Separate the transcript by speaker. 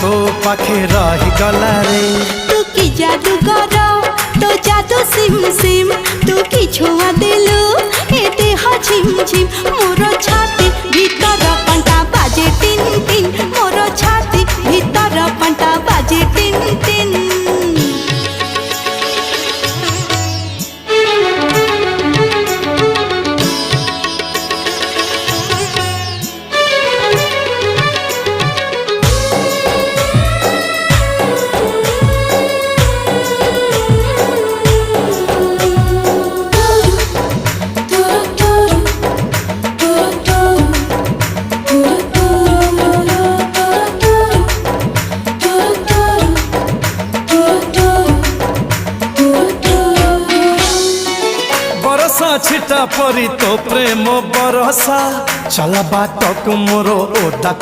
Speaker 1: तो पाखे रही गला रे।
Speaker 2: तू की जादू कर तो जादू सिम सिम तू की छुआ दिलु ए देह झिम झिम मोर छाती भीतर पंटा बाजे टिन टिन मोर छाती भीतर पंटा बाजे टिन टिन।
Speaker 1: छिटा परी तो प्रेम बरसा चला बाट मोर ओदा।